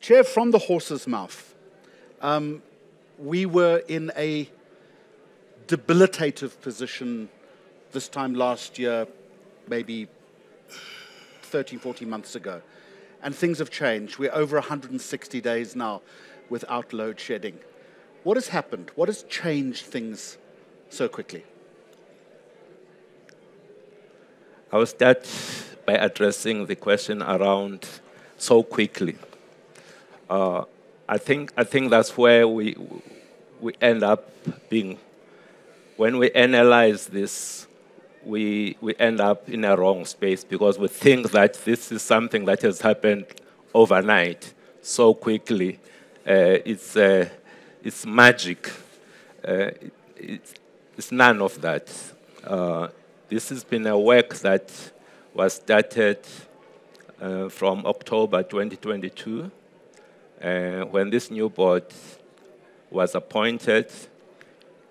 Chair, from the horse's mouth, we were in a debilitative position this time last year, maybe 13, 14 months ago. And things have changed. We're over 160 days now without load shedding. What has happened? What has changed things so quickly? I will start by addressing the question around so quickly. I think that's where we end up being. When we analyze this, we end up in a wrong space because we think that this is something that has happened overnight, so quickly. It's magic. It's none of that. This has been a work that was started from October 2022, when this new board was appointed,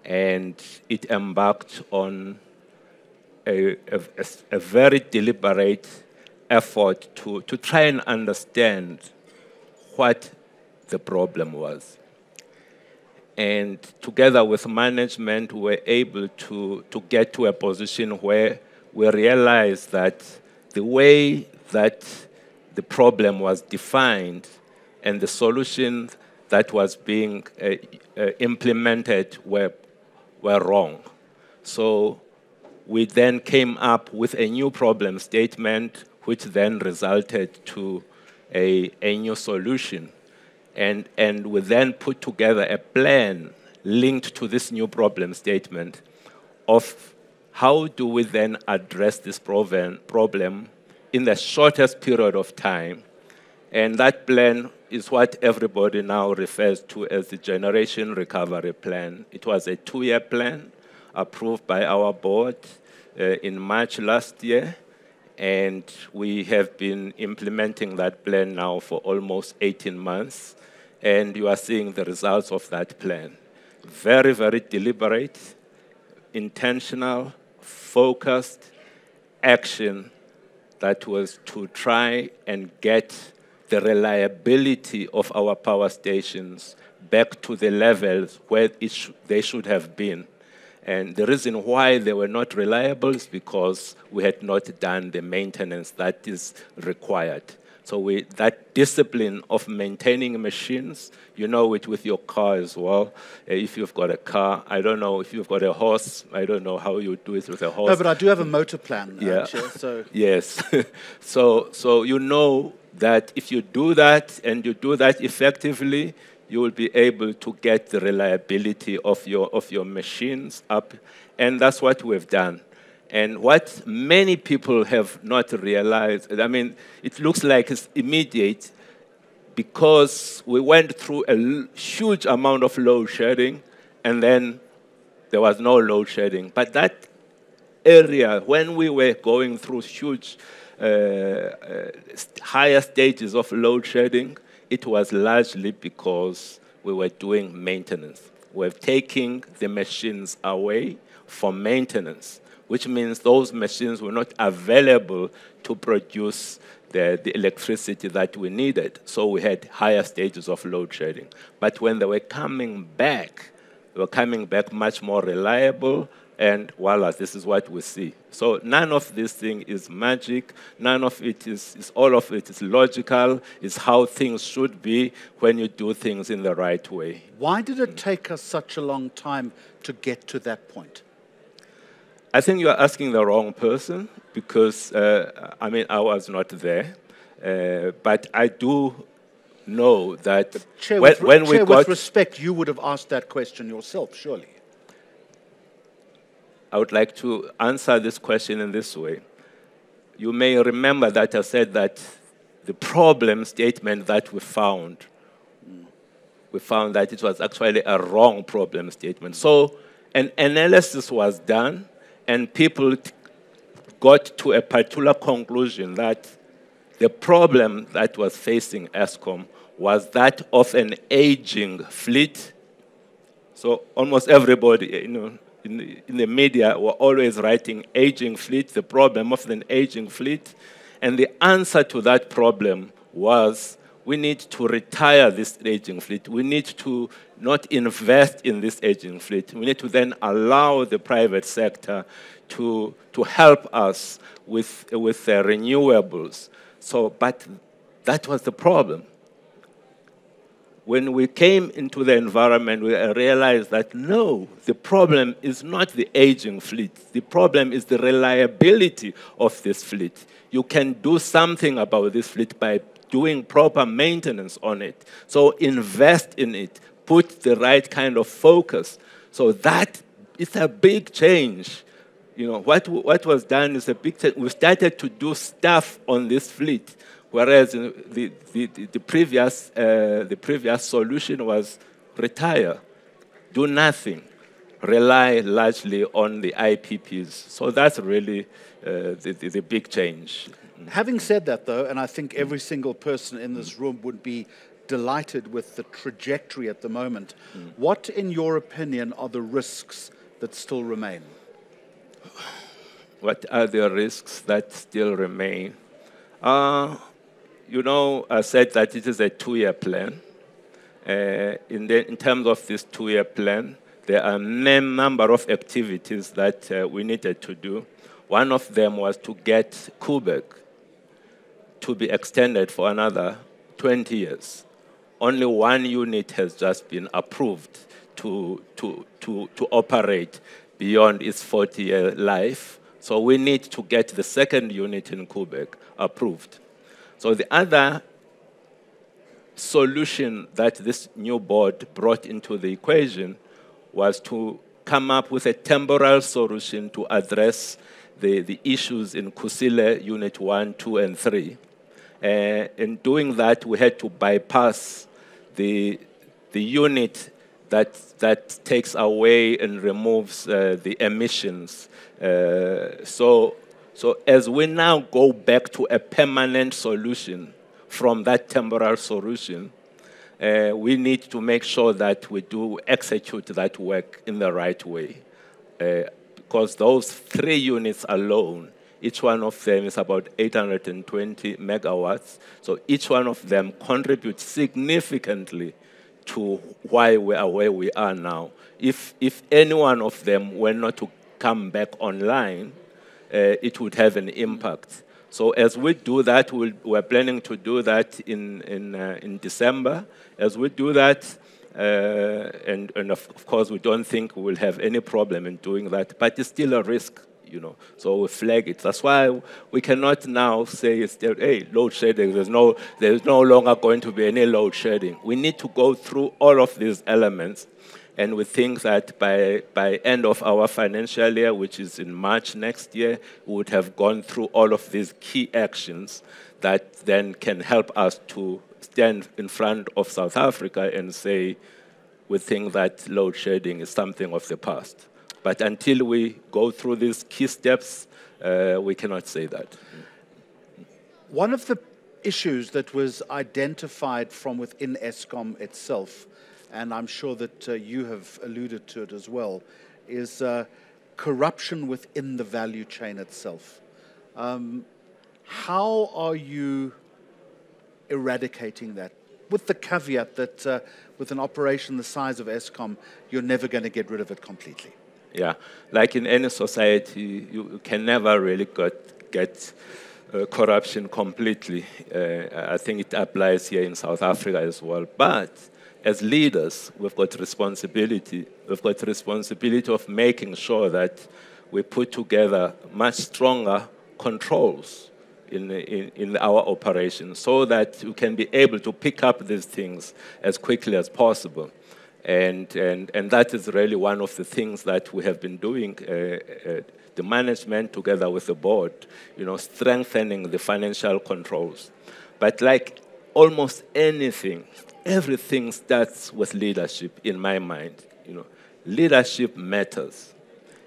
and it embarked on a very deliberate effort to try and understand what the problem was. And together with management, we were able to get to a position where we realized that the way that the problem was defined and the solution that was being implemented were wrong. So we then came up with a new problem statement, which then resulted to a new solution. And we then put together a plan linked to this new problem statement of how do we then address this problem in the shortest period of time. And that plan is what everybody now refers to as the Generation Recovery Plan. It was a 2-year plan approved by our board in March last year. And we have been implementing that plan now for almost 18 months. And you are seeing the results of that plan. Very, very deliberate, intentional, focused action that was to try and get the reliability of our power stations back to the levels where they should have been. And the reason why they were not reliable is because we had not done the maintenance that is required. So that discipline of maintaining machines, you know it with your car as well. If you've got a car, I don't know if you've got a horse, I don't know how you do it with a horse. No, but I do have a motor plan, yeah. Chair, so. Yes. so you know that if you do that and you do that effectively, you will be able to get the reliability of your machines up. And that's what we've done. And what many people have not realized, I mean, it looks like it's immediate because we went through a huge amount of load shedding and then there was no load shedding. But that area, when we were going through huge higher stages of load shedding, it was largely because we were doing maintenance. We're taking the machines away for maintenance, which means those machines were not available to produce the electricity that we needed. So we had higher stages of load shedding. But when they were coming back, much more reliable, and voila, this is what we see. So none of this thing is magic. None of it all of it is logical. It's how things should be when you do things in the right way. Why did it take us such a long time to get to that point? I think you're asking the wrong person because, I mean, I was not there. But I do know that Chair, when we got... with respect, you would have asked that question yourself, surely. I would like to answer this question in this way. You may remember that I said that the problem statement that we found that it was actually a wrong problem statement. So an analysis was done, and people got to a particular conclusion that the problem that was facing Eskom was that of an aging fleet. So almost everybody, in the media were always writing aging fleet, the problem of an aging fleet. And the answer to that problem was we need to retire this aging fleet. We need to not invest in this aging fleet. We need to then allow the private sector to help us with renewables. But that was the problem. When we came into the environment, we realized that no, the problem is not the aging fleet. The problem is the reliability of this fleet. You can do something about this fleet by doing proper maintenance on it. So invest in it. Put the right kind of focus. So that is a big change. You know, what was done is a big change. We started to do stuff on this fleet. Whereas the previous solution was retire, do nothing, rely largely on the IPPs. So that's really the big change. Having said that, though, and I think every single person in this room would be delighted with the trajectory at the moment, what, in your opinion, are the risks that still remain? What are the risks that still remain? You know, I said that it is a 2-year plan. In terms of this 2-year plan, there are a number of activities that we needed to do. One of them was to get Quebec to be extended for another 20 years. Only one unit has just been approved to operate beyond its 40-year life. So we need to get the second unit in Quebec approved. So the other solution that this new board brought into the equation was to come up with a temporal solution to address the issues in Kusile Unit 1, 2, and 3. In doing that, we had to bypass the unit that takes away and removes the emissions. So as we now go back to a permanent solution from that temporal solution, we need to make sure that we do execute that work in the right way. Because those 3 units alone, each one of them is about 820 megawatts. So each one of them contributes significantly to why we are where we are now. If any one of them were not to come back online, it would have an impact. So as we do that, we're planning to do that in December. As we do that, and of course, we don't think we'll have any problem in doing that, but it's still a risk, you know. So we flag it. That's why we cannot now say, it's still, hey, load shedding, there's no longer going to be any load shedding. We need to go through all of these elements. And we think that by end of our financial year, which is in March next year, we would have gone through all of these key actions that then can help us to stand in front of South Africa and say, we think that load shedding is something of the past. But until we go through these key steps, we cannot say that. One of the issues that was identified from within Eskom itself, and I'm sure that you have alluded to it as well, is corruption within the value chain itself. How are you eradicating that? With the caveat that with an operation the size of Eskom, you're never going to get rid of it completely. Yeah, like in any society, you can never really get corruption completely. I think it applies here in South Africa as well. But as leaders, we've got responsibility. We've got responsibility of making sure that we put together much stronger controls in our operations so that we can be able to pick up these things as quickly as possible. And that is really one of the things that we have been doing, the management together with the board, you know, strengthening the financial controls. But like almost anything, everything starts with leadership, in my mind. You know, leadership matters.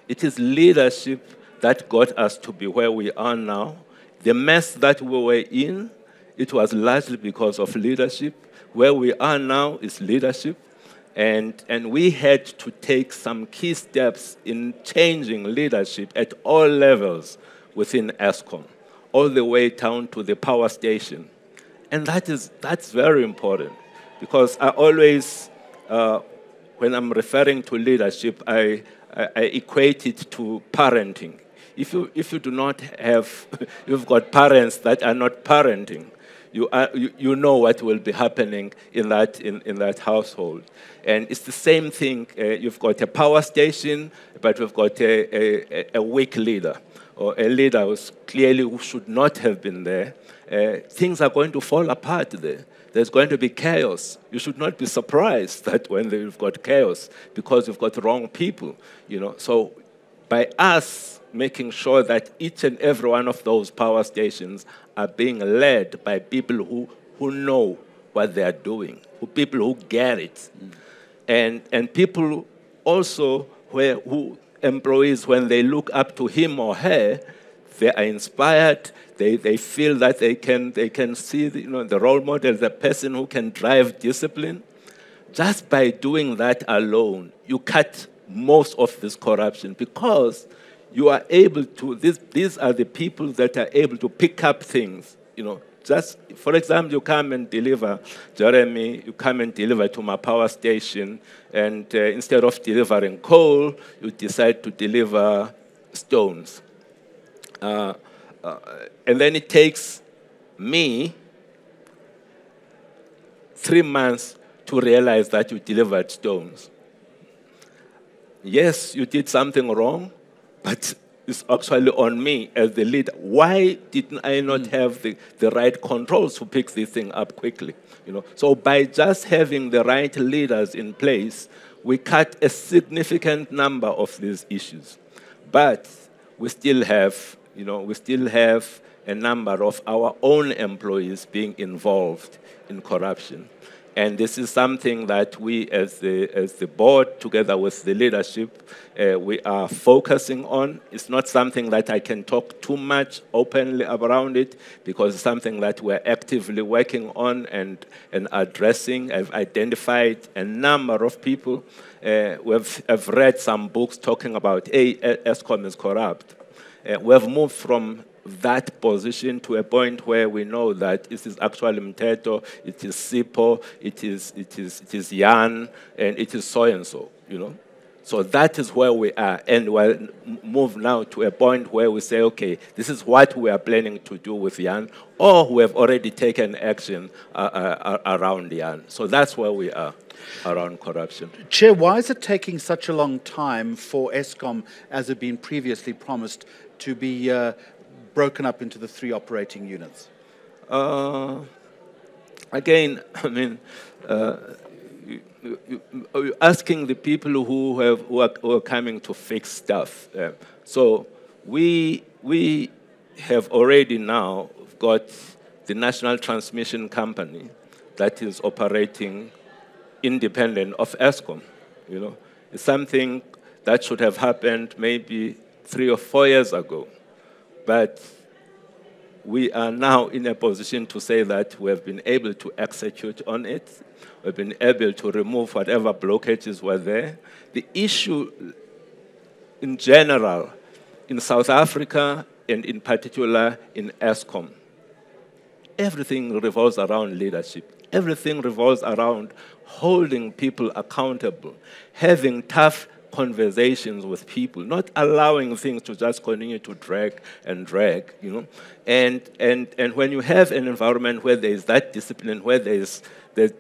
It is leadership that got us to be where we are now. The mess that we were in, it was largely because of leadership. Where we are now is leadership. And we had to take some key steps in changing leadership at all levels within Eskom, all the way down to the power station. And that's very important, because I always, when I'm referring to leadership, I equate it to parenting. If you do not have, you've got parents that are not parenting, you know what will be happening in that household. And it's the same thing. You've got a power station, but we've got a weak leader, or a leader who should not have been there. Things are going to fall apart there. There's going to be chaos. You should not be surprised that when you've got chaos, because you've got the wrong people. So by us making sure that each and every one of those power stations are being led by people who know what they are doing, people who get it, and people also who employees, when they look up to him or her, they are inspired. They feel that they can see the role model, the person who can drive discipline. Just by doing that alone, you cut most of this corruption, because you are able to. These are the people that are able to pick up things. Just for example, you come and deliver, Jeremy. You come and deliver to my power station, and instead of delivering coal, you decide to deliver stones. And then it takes me 3 months to realize that you delivered stones. Yes, you did something wrong, but it's actually on me as the leader. Why didn't I not have the right controls to pick this thing up quickly? So by just having the right leaders in place, we cut a significant number of these issues. But we still have a number of our own employees being involved in corruption. And this is something that we, as the board, together with the leadership, we are focusing on. It's not something that I can talk too much openly around it, because it's something that we're actively working on and addressing. I've identified a number of people. I've read some books talking about, Eskom is corrupt. We have moved from that position to a point where we know that this is actually Mteto, it is Sipho, it is Jan, and it is so and so. So that is where we are, and we'll move now to a point where we say, okay, this is what we are planning to do with Jan, or we have already taken action around Jan. So that's where we are around corruption. Chair, why is it taking such a long time for Eskom, as had been previously promised, to be broken up into the 3 operating units? Again, I mean, you're asking the people who are coming to fix stuff. So we have already now got the National Transmission Company that is operating independent of Eskom. It's something that should have happened maybe 3 or 4 years ago. But we are now in a position to say that we have been able to execute on it. We've been able to remove whatever blockages were there. The issue in general in South Africa, and in particular in Eskom, everything revolves around leadership. Everything revolves around holding people accountable, having tough conversations with people, not allowing things to just continue to drag. And when you have an environment where there is that discipline, where there's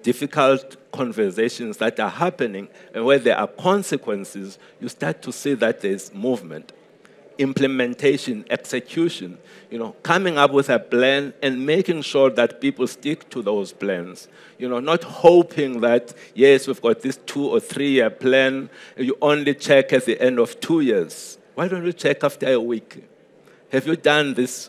difficult conversations that are happening, and where there are consequences, you start to see that there's movement, implementation, execution, coming up with a plan and making sure that people stick to those plans. Not hoping that, yes, we've got this 2 or 3 year plan, you only check at the end of 2 years. Why don't you check after a week? Have you done this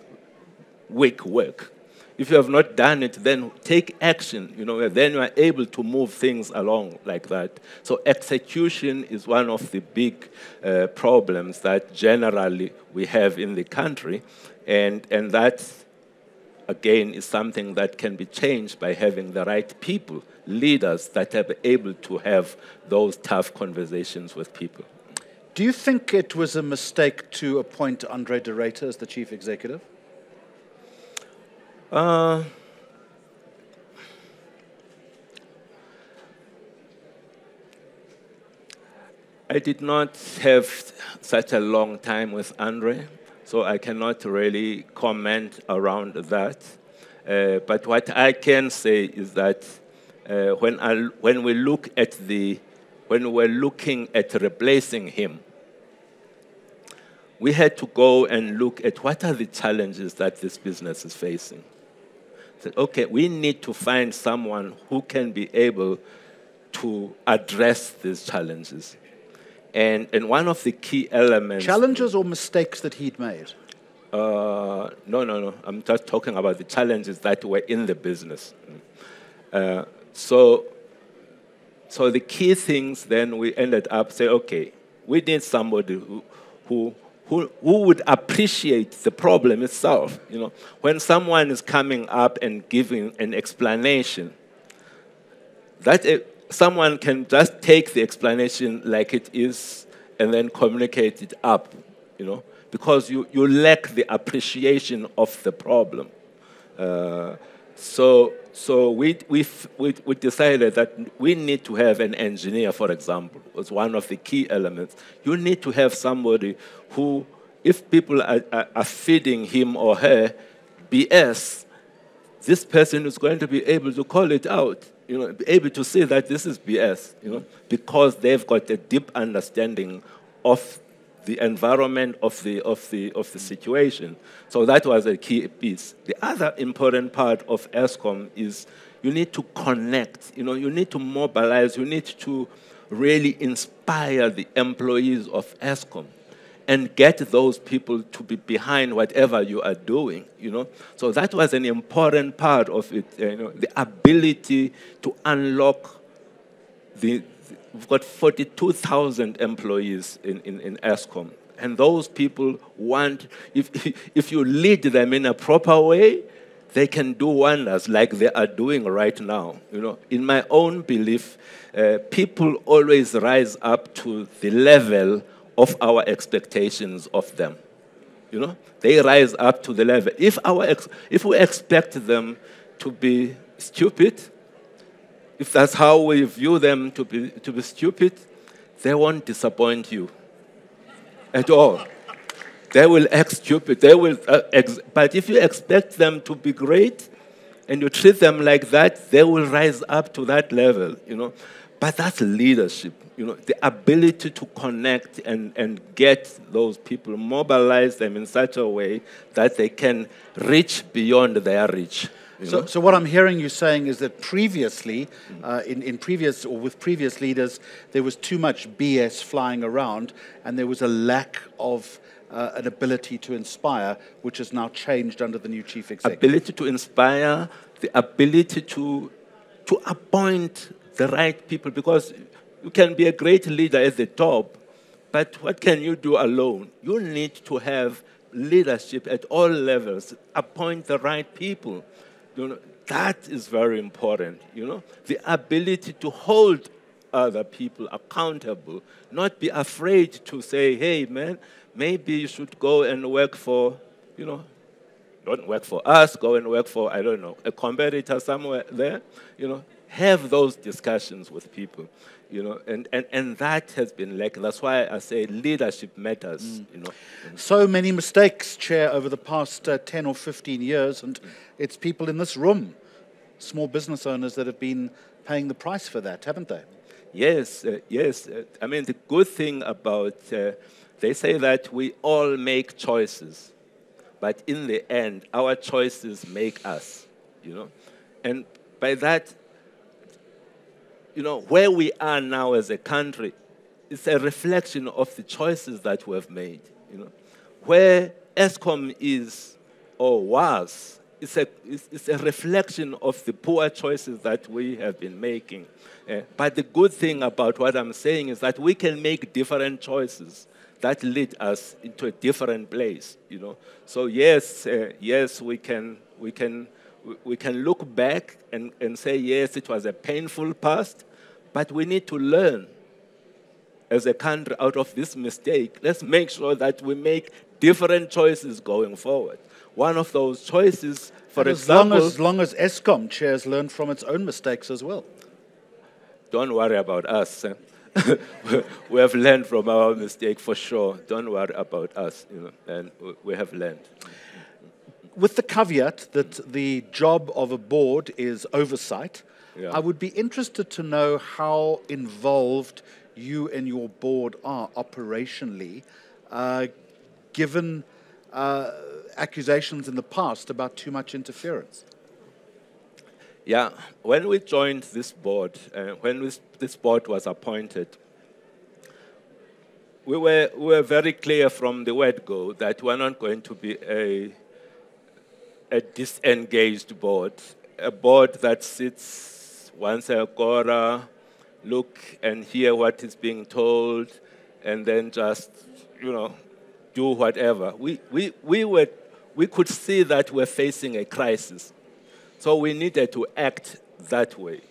week work? If you have not done it, then take action. Then you are able to move things along like that. So execution is one of the big problems that generally we have in the country, and that, again, is something that can be changed by having the right people, leaders that are able to have those tough conversations with people. Do you think it was a mistake to appoint Andre de Ruyter as the chief executive? I did not have such a long time with Andre, so I cannot really comment around that. But what I can say is that when we're looking at replacing him, we had to go and look at what are the challenges that this business is facing. So, okay, we need to find someone who can be able to address these challenges. And one of the key elements... Challenges or mistakes that he'd made? No. I'm just talking about the challenges that were in the business. So the key things then we ended up saying, okay, we need somebody who would appreciate the problem itself. You know, when someone is coming up and giving an explanation, that someone can just take the explanation like it is and then communicate it up, you know, because you lack the appreciation of the problem. So we decided that we need to have an engineer, for example, was one of the key elements. You need to have somebody who, if people are feeding him or her BS, this person is going to be able to call it out, you know, be able to say that this is BS, you know, because they've got a deep understanding of the environment of the situation. So that was a key piece. The other important part of Eskom is you need to connect, you know, you need to mobilize, you need to really inspire the employees of Eskom and get those people to be behind whatever you are doing, you know. So that was an important part of it, you know, the ability to unlock we've got 42,000 employees in Eskom, and those people want, if you lead them in a proper way, they can do wonders like they are doing right now. You know, in my own belief, people always rise up to the level of our expectations of them. You know, they rise up to the level. If we expect them to be stupid, if that's how we view them to be stupid, they won't disappoint you at all. They will act stupid. They will, but if you expect them to be great and you treat them like that, they will rise up to that level, you know. But that's leadership, you know, the ability to connect and get those people, mobilize them in such a way that they can reach beyond their reach. So what I'm hearing you saying is that previously, with previous leaders, there was too much BS flying around, and there was a lack of an ability to inspire, which has now changed under the new chief executive. Ability to inspire, the ability to appoint the right people, because you can be a great leader at the top, but what can you do alone? You need to have leadership at all levels, appoint the right people. You know, that is very important, you know. The ability to hold other people accountable, not be afraid to say, hey, man, maybe you should go and work for, you know, don't work for us, go and work for, I don't know, a competitor somewhere there, you know. Have those discussions with people, you know, and that has been like, that's why I say leadership matters, you know. So many mistakes, Chair, over the past 10 or 15 years, and it's people in this room, small business owners, that have been paying the price for that, haven't they? Yes, yes. I mean, the good thing about, they say that we all make choices, but in the end, our choices make us, you know. And by that, you know, where we are now as a country, it's a reflection of the choices that we have made, you know. Where Eskom is or was, it's a reflection of the poor choices that we have been making. But the good thing about what I'm saying is that we can make different choices that lead us into a different place, you know. So yes, yes, we can look back and say, yes, it was a painful past, but we need to learn as a country out of this mistake. Let's make sure that we make different choices going forward. One of those choices, for example... As long as Eskom, chairs, learn from its own mistakes as well. Don't worry about us. we have learned from our mistake for sure. Don't worry about us, and we have learned. With the caveat that the job of a board is oversight, Yeah. I would be interested to know how involved you and your board are operationally, given accusations in the past about too much interference. Yeah, when we joined this board, this board was appointed, we were very clear from the word go that we're not going to be a disengaged board, a board that sits once a quarter, look and hear what is being told, and then just, do whatever. We could see that we're facing a crisis. So we needed to act that way,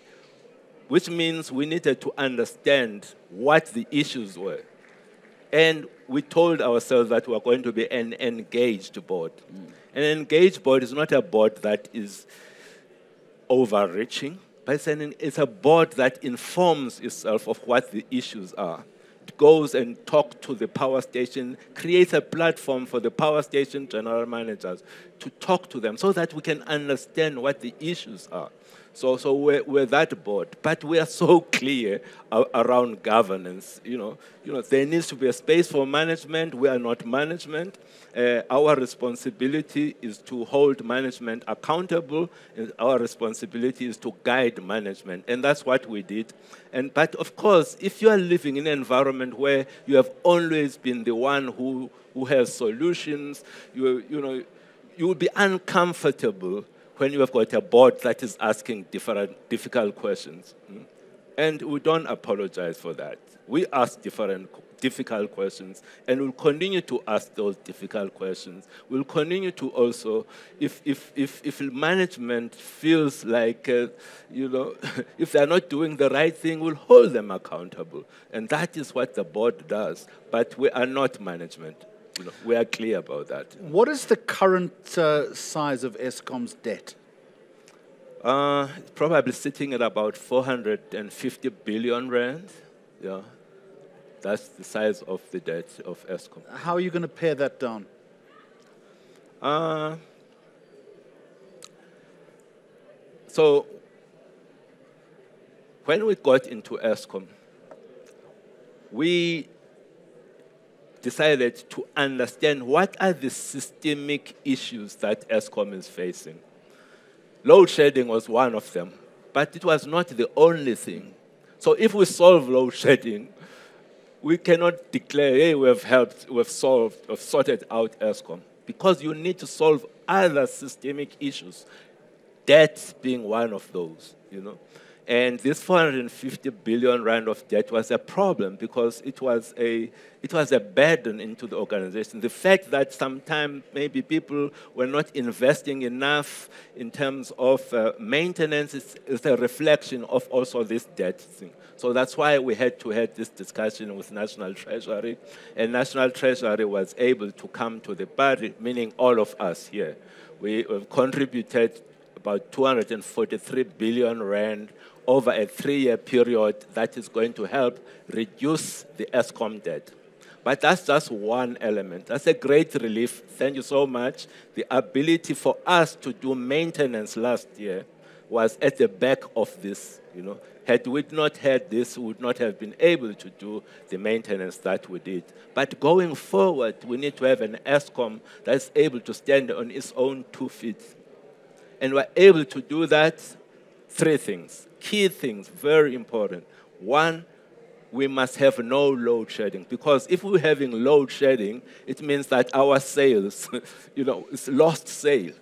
which means we needed to understand what the issues were. And we told ourselves that we were going to be an engaged board. An engaged board is not a board that is overreaching, but it's a board that informs itself of what the issues are. It goes and talks to the power station, creates a platform for the power station general managers to talk to them so that we can understand what the issues are. So we're that board, but we are so clear around governance. There needs to be a space for management. We are not management. Our responsibility is to hold management accountable, and our responsibility is to guide management, and that's what we did. But of course, if you are living in an environment where you have always been the one who has solutions, you will be uncomfortable when you have got a board that is asking difficult questions. And we don't apologize for that. We ask difficult questions, and we'll continue to ask those difficult questions. We'll continue to also, if management feels like, if they're not doing the right thing, we'll hold them accountable. And that is what the board does. But we are not management. We are clear about that. What is the current size of Eskom's debt? It's probably sitting at about 450 billion rand. Yeah, that's the size of the debt of Eskom. How are you going to pare that down? So when we got into Eskom, we decided to understand what are the systemic issues that Eskom is facing. Load shedding was one of them, but it was not the only thing. So if we solve load shedding, we cannot declare, hey, we've sorted out Eskom, because you need to solve other systemic issues, debt being one of those, And this 450 billion rand of debt was a problem because it was a burden into the organization. The fact that sometimes maybe people were not investing enough in terms of maintenance is a reflection of also this debt thing. So that's why we had to have this discussion with National Treasury, and National Treasury was able to come to the party, meaning all of us here. We have contributed about 243 billion rand over a 3-year period that is going to help reduce the Eskom debt. But that's just one element. That's a great relief. Thank you so much. The ability for us to do maintenance last year was at the back of this. Had we not had this, we would not have been able to do the maintenance that we did. But going forward, we need to have an Eskom that's able to stand on its own 2 feet. And we're able to do that. 3 things. Key things, very important. One, we must have no load shedding, because if we're having load shedding, it means that our sales, it's lost sale.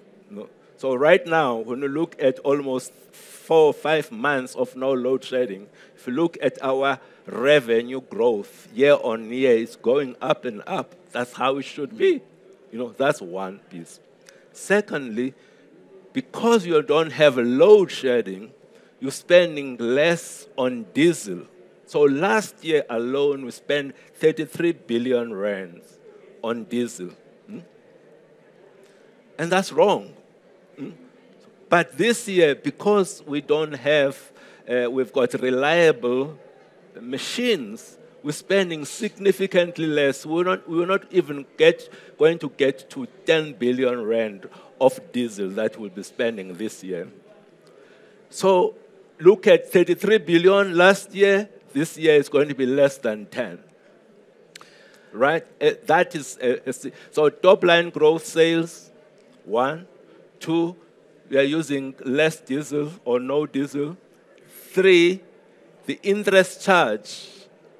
So right now, when you look at almost 4 or 5 months of no load shedding, if you look at our revenue growth year on year, it's going up and up. That's how it should be. That's one piece. Secondly, because you don't have load shedding, you're spending less on diesel. So last year alone, we spent 33 billion rand on diesel. And that's wrong. But this year, because we don't have, we've got reliable machines, we're spending significantly less. We're not even going to get to 10 billion rand of diesel that we'll be spending this year. So look at 33 billion last year. This year is going to be less than 10. Right? That is so top line growth sales, 1. 2, we are using less diesel or no diesel. 3, the interest charge,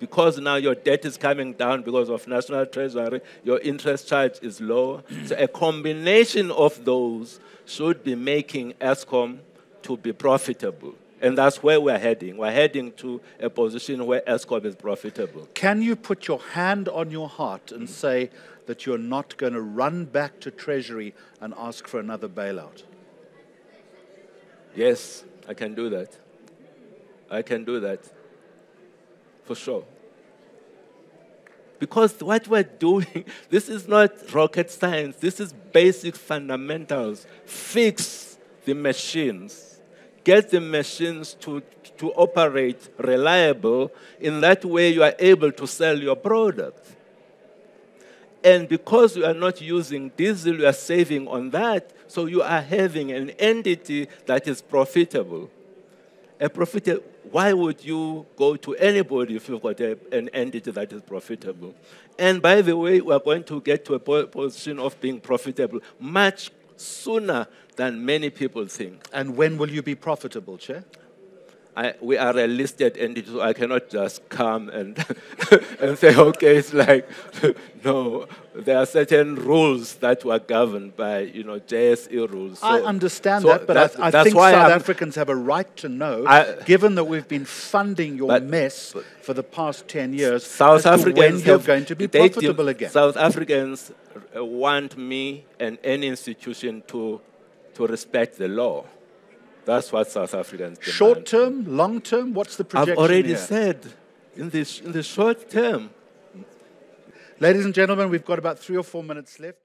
because now your debt is coming down because of National Treasury, your interest charge is low. So a combination of those should be making Eskom to be profitable. And that's where we're heading. We're heading to a position where Eskom is profitable. Can you put your hand on your heart and say that you're not going to run back to Treasury and ask for another bailout? Yes, I can do that. I can do that, for sure. Because what we're doing, this is not rocket science. This is basic fundamentals. Fix the machines. Get the machines to operate reliable. In that way, you are able to sell your product. And because you are not using diesel, you are saving on that. So you are having an entity that is profitable. Why would you go to anybody if you've got an entity that is profitable? And by the way, we are going to get to a position of being profitable much sooner than many people think. And when will you be profitable, Chair? We are a listed entity, so I cannot just come and, and say, okay, it's like, no, there are certain rules that were governed by, JSE rules. So, I understand that, but I think South Africans have a right to know, given that we've been funding your mess for the past 10 years, South Africans when you're going to be profitable again. South Africans want me and any institution to respect the law. That's what South Africans demand. Short term, long term, what's the projection I've already here? said, in the short term. Ladies and gentlemen, we've got about 3 or 4 minutes left.